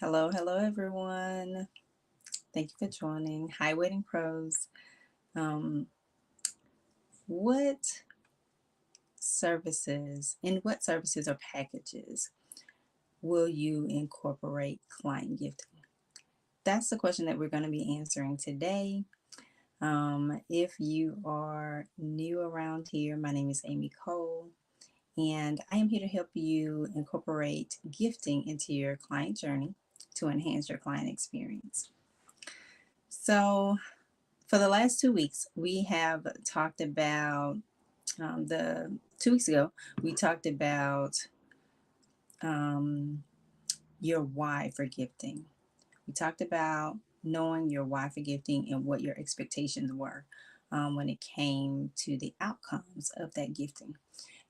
Hello, hello, everyone. Thank you for joining. Hi, Wedding Pros. Um, what what services or packages will you incorporate client gifting? That's the question that we're going to be answering today. If you are new around here, my name is Amy Cole, and I am here to help you incorporate gifting into your client journey to enhance your client experience. So, for the last 2 weeks, we have talked about the 2 weeks ago, we talked about um, your why for gifting. We talked about knowing your why for gifting and what your expectations were when it came to the outcomes of that gifting.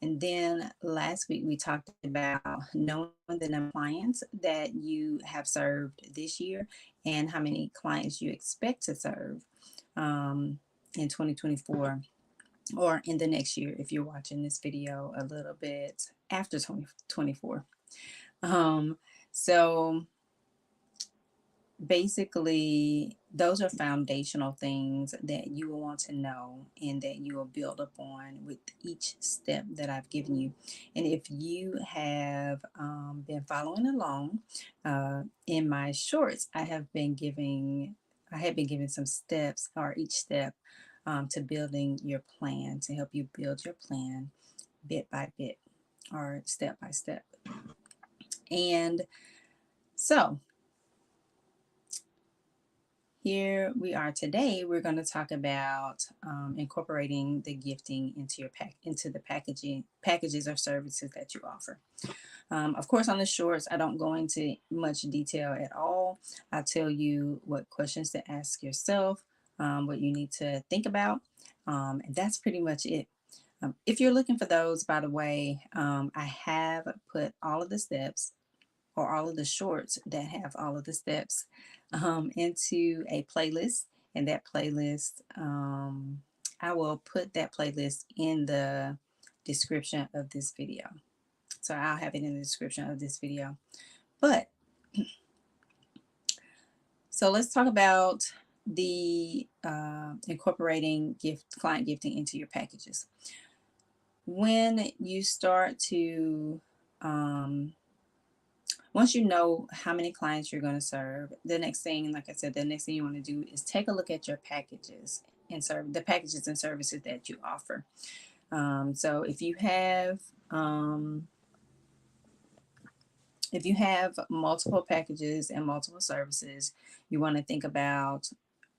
And then last week, we talked about knowing the number of clients that you have served this year and how many clients you expect to serve in 2024 or in the next year if you're watching this video a little bit after 2024. Um, so basically, those are foundational things that you will want to know and that you will build upon with each step that I've given you. And if you have been following along in my shorts, I have been giving some steps or each step to building your plan to help you build your plan bit by bit or step by step. And so here we are today. We're going to talk about incorporating the gifting into the packages or services that you offer. Of course, on the shorts, I don't go into much detail at all. I tell you what questions to ask yourself, what you need to think about, and that's pretty much it. If you're looking for those, by the way, I have put all of the steps or all of the shorts that have all of the steps into a playlist. And that playlist, I will put that playlist in the description of this video. So I'll have it in the description of this video. But so let's talk about the incorporating client gifting into your packages. When you start to once you know how many clients you're going to serve, the next thing, like I said, the next thing you want to do is take a look at your packages and serve the packages and services that you offer. So if you have multiple packages and multiple services, you want to think about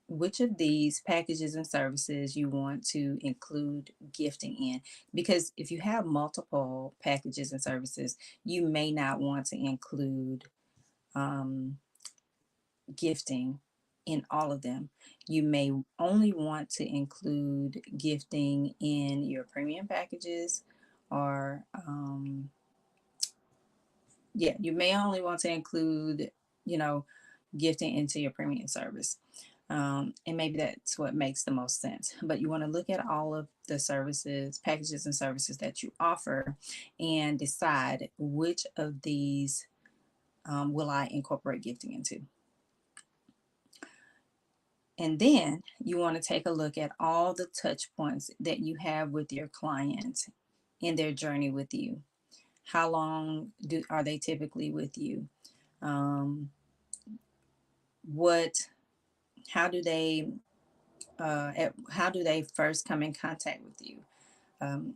which of these packages and services you want to include gifting in. Because if you have multiple packages and services, you may not want to include um, gifting in all of them. You may only want to include gifting in your premium packages or you may only want to include, you know, gifting into your premium service. And maybe that's what makes the most sense. But you want to look at all of the services, packages, and services that you offer and decide which of these will I incorporate gifting into. And then you want to take a look at all the touch points that you have with your client in their journey with you. How long are they typically with you? Um, what? How do they? How do they first come in contact with you? Um,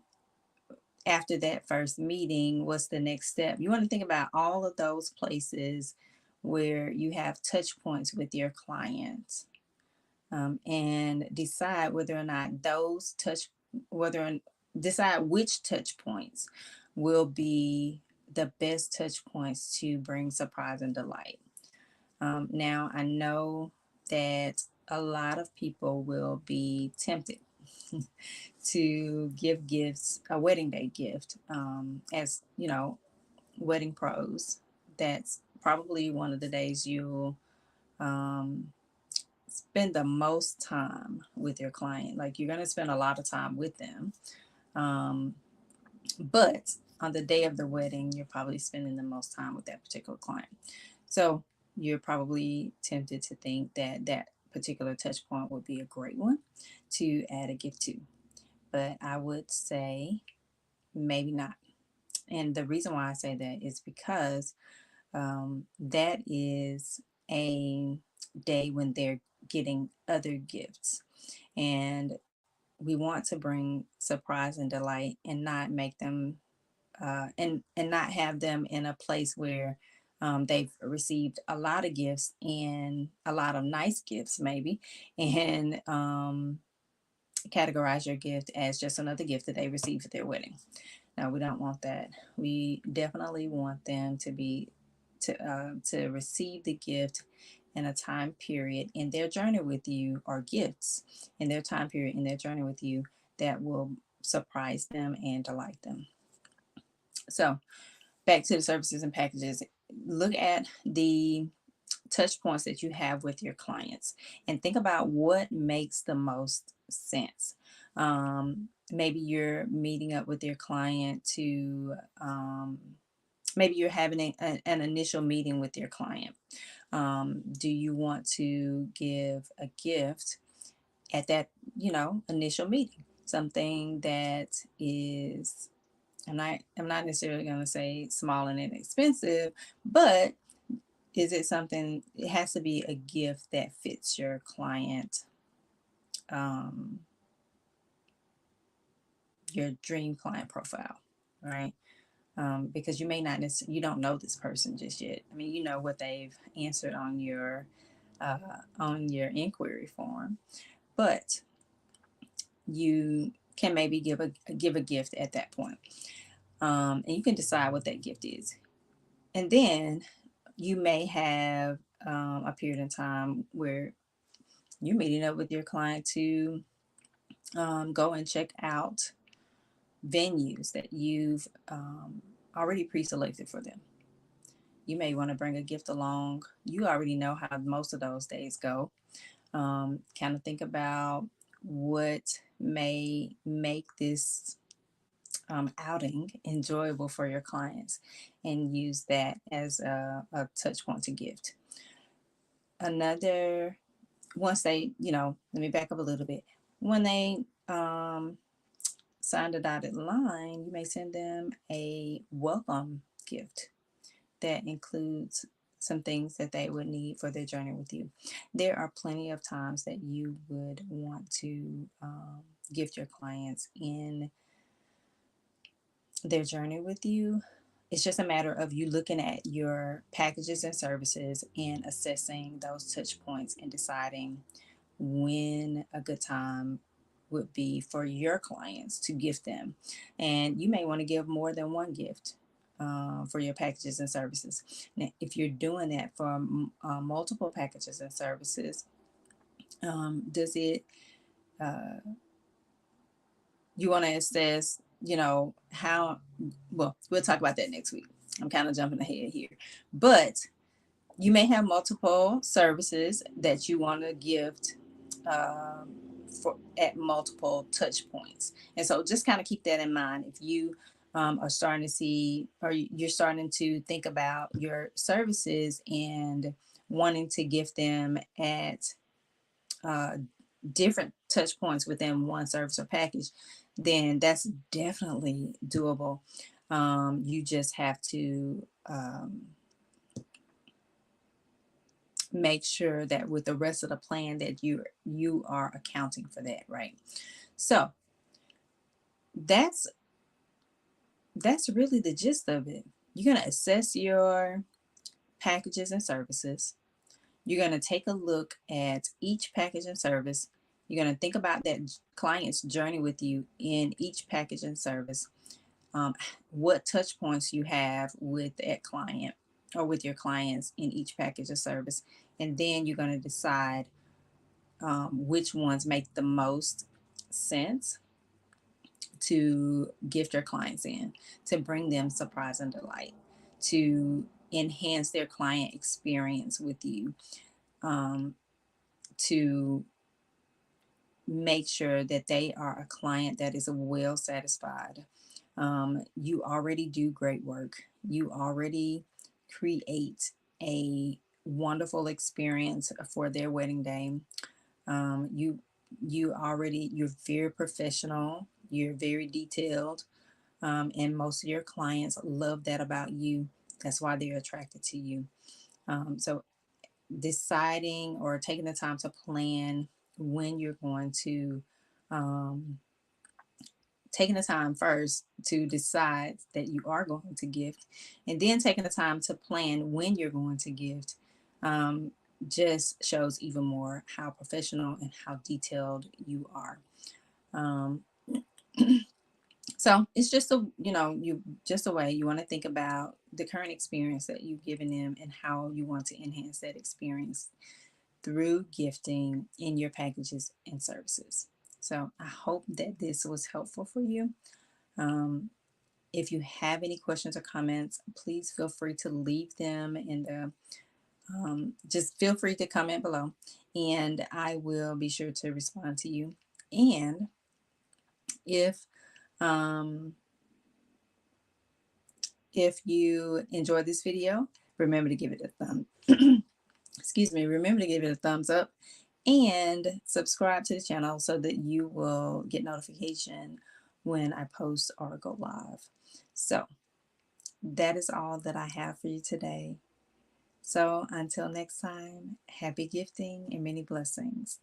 After that first meeting, what's the next step? You want to think about all of those places where you have touch points with your client. And decide whether or not whether decide which touch points will be the best touch points to bring surprise and delight. Now, I know that a lot of people will be tempted to give gifts, a wedding day gift, as you know, wedding pros. That's probably one of the days you'll um, spend the most time with your client. Like you're going to spend a lot of time with them. Um, but on the day of the wedding, you're probably spending the most time with that particular client. So you're probably tempted to think that that particular touch point would be a great one to add a gift to. But I would say maybe not. And the reason why I say that is because that is a day when they're getting other gifts. And we want to bring surprise and delight and not make them and not have them in a place where they've received a lot of gifts and a lot of nice gifts maybe, and categorize your gift as just another gift that they received at their wedding. No, we don't want that. We definitely want them to be to receive the gift in a time period in their journey with you, or gifts in their time period in their journey with you, that will surprise them and delight them. So back to the services and packages. Look at the touch points that you have with your clients and think about what makes the most sense. Maybe you're meeting up with your client to, maybe you're having an initial meeting with your client. Do you want to give a gift at that, initial meeting? Something that is, I'm not necessarily going to say small and inexpensive, but is it something, it has to be a gift that fits your client, um, your dream client profile, right? Because you may not necessarily, you don't know this person just yet. I mean, you know what they've answered on your inquiry form, but you can maybe give a gift at that point, and you can decide what that gift is, and then you may have a period in time where you're meeting up with your client to go and check out venues that you've already pre-selected for them. You may want to bring a gift along. You already know how most of those days go. Kind of think about what may make this outing enjoyable for your clients, and use that as a touch point to gift. Another, once they, let me back up a little bit. When they sign the dotted line, you may send them a welcome gift that includes some things that they would need for their journey with you. There are plenty of times that you would want to gift your clients in their journey with you. It's just a matter of you looking at your packages and services and assessing those touch points and deciding when a good time would be for your clients to gift them. And you may want to give more than one gift for your packages and services. Now, if you're doing that for multiple packages and services, does it, uh, you want to assess, how, well, we'll talk about that next week. I'm kind of jumping ahead here. But you may have multiple services that you want to gift um, for at multiple touch points. And so just kind of keep that in mind. If you are starting to see, or you're starting to think about your services and wanting to gift them at uh, different touch points within one service or package, then that's definitely doable. You just have to make sure that with the rest of the plan that you are accounting for that, right? So that's really the gist of it. You're going to assess your packages and services. You're going to take a look at each package and service. You're going to think about that client's journey with you in each package and service, what touch points you have with that client or with your clients in each package or service. And then you're going to decide which ones make the most sense to gift your clients in, to bring them surprise and delight, to enhance their client experience with you, to make sure that they are a client that is well satisfied. You already do great work. You already create a wonderful experience for their wedding day. You're very professional, you're very detailed, and most of your clients love that about you. That's why they're attracted to you. So deciding or taking the time to plan when you're going to um, taking the time first to decide that you are going to gift, and then taking the time to plan when you're going to gift, um, just shows even more how professional and how detailed you are. Um, so it's just you just a way you want to think about the current experience that you've given them and how you want to enhance that experience through gifting in your packages and services. So I hope that this was helpful for you. Um, if you have any questions or comments, please feel free to leave them in the just feel free to comment below, and I will be sure to respond to you. And if um, if you enjoyed this video, remember to give it a excuse me, remember to give it a thumbs up and subscribe to the channel so that you will get notification when I post or go live. So that is all that I have for you today. So until next time, happy gifting and many blessings.